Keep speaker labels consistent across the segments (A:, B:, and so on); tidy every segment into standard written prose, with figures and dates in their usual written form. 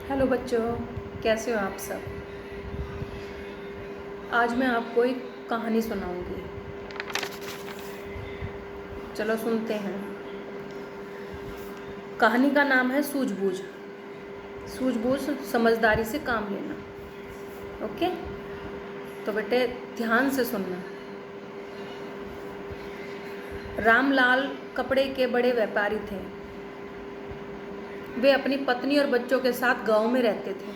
A: Hello बच्चों, कैसे हो आप सब। आज मैं आपको एक कहानी सुनाऊंगी। चलो सुनते हैं। कहानी का नाम है सूझबूझ। सूझबूझ समझदारी से काम लेना। ओके, तो बेटे ध्यान से सुनना। रामलाल कपड़े के बड़े व्यापारी थे। वे अपनी पत्नी और बच्चों के साथ गांव में रहते थे।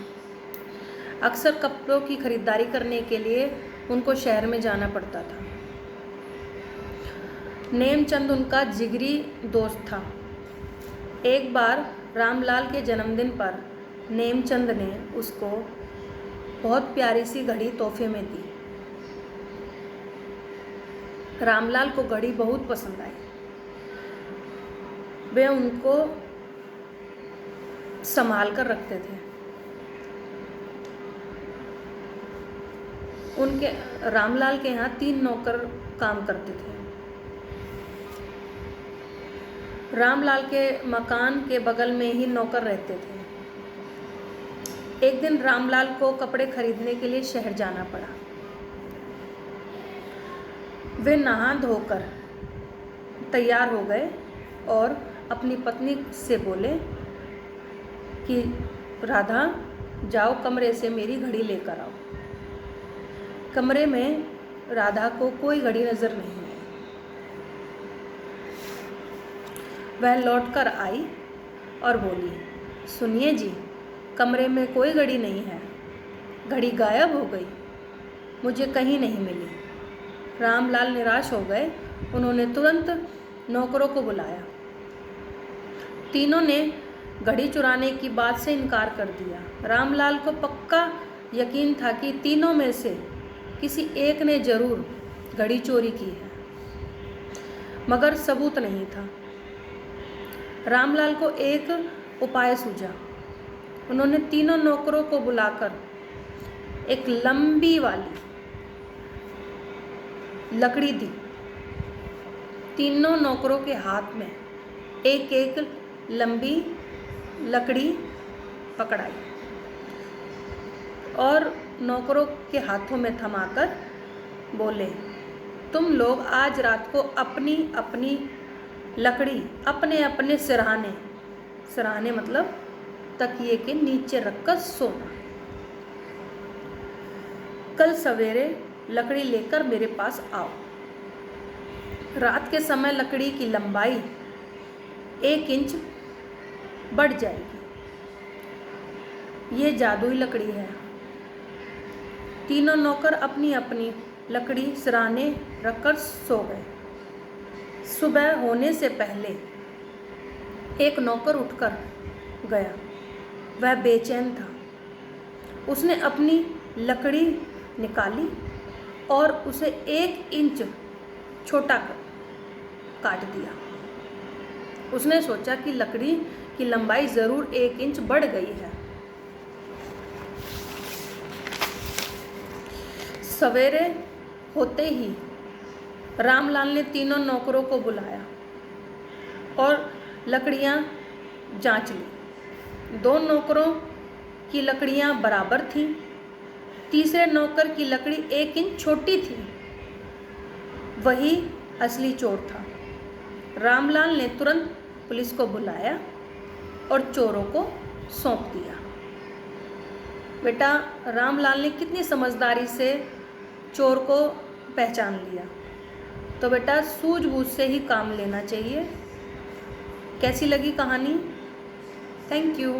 A: अक्सर कपड़ों की खरीदारी करने के लिए उनको शहर में जाना पड़ता था। नेमचंद उनका जिगरी दोस्त था। एक बार रामलाल के जन्मदिन पर नेमचंद ने उसको बहुत प्यारी सी घड़ी तोहफे में दी। रामलाल को घड़ी बहुत पसंद आई। वे उनको संभाल कर रखते थे। उनके रामलाल के यहाँ 3 नौकर काम करते थे। रामलाल के मकान के बगल में ही नौकर रहते थे। एक दिन रामलाल को कपड़े खरीदने के लिए शहर जाना पड़ा। वे नहा धोकर तैयार हो गए और अपनी पत्नी से बोले कि राधा, जाओ कमरे से मेरी घड़ी लेकर आओ। कमरे में राधा को कोई घड़ी नजर नहीं आई। वह लौटकर आई और बोली, सुनिए जी, कमरे में कोई घड़ी नहीं है। घड़ी गायब हो गई, मुझे कहीं नहीं मिली। रामलाल निराश हो गए। उन्होंने तुरंत नौकरों को बुलाया। तीनों ने घड़ी चुराने की बात से इनकार कर दिया। रामलाल को पक्का यकीन था कि तीनों में से किसी एक ने जरूर घड़ी चोरी की है, मगर सबूत नहीं था। रामलाल को एक उपाय सूझा। उन्होंने तीनों नौकरों को बुलाकर एक लंबी वाली लकड़ी दी। तीनों नौकरों के हाथ में एक एक लंबी लकड़ी पकड़ाई और नौकरों के हाथों में थमाकर बोले, तुम लोग आज रात को अपनी अपनी लकड़ी अपने अपने सिरहाने मतलब तकिए के नीचे रखकर सोना। कल सवेरे लकड़ी लेकर मेरे पास आओ। रात के समय लकड़ी की लंबाई 1 इंच बढ़ जाएगी। ये जादुई लकड़ी है। तीनों नौकर अपनी अपनी लकड़ी सिरहाने रखकर सो गए। सुबह होने से पहले एक नौकर उठकर गया। वह बेचैन था। उसने अपनी लकड़ी निकाली और उसे 1 इंच छोटा काट दिया। उसने सोचा कि लकड़ी की लंबाई ज़रूर 1 इंच बढ़ गई है। सवेरे होते ही रामलाल ने तीनों नौकरों को बुलाया और लकड़ियां जांच ली। 2 नौकरों की लकड़ियां बराबर थीं। तीसरे नौकर की लकड़ी 1 इंच छोटी थी। वही असली चोर था। रामलाल ने तुरंत पुलिस को बुलाया और चोरों को सौंप दिया। बेटा, रामलाल ने कितनी समझदारी से चोर को पहचान लिया। तो बेटा सूझबूझ से ही काम लेना चाहिए। कैसी लगी कहानी? Thank you.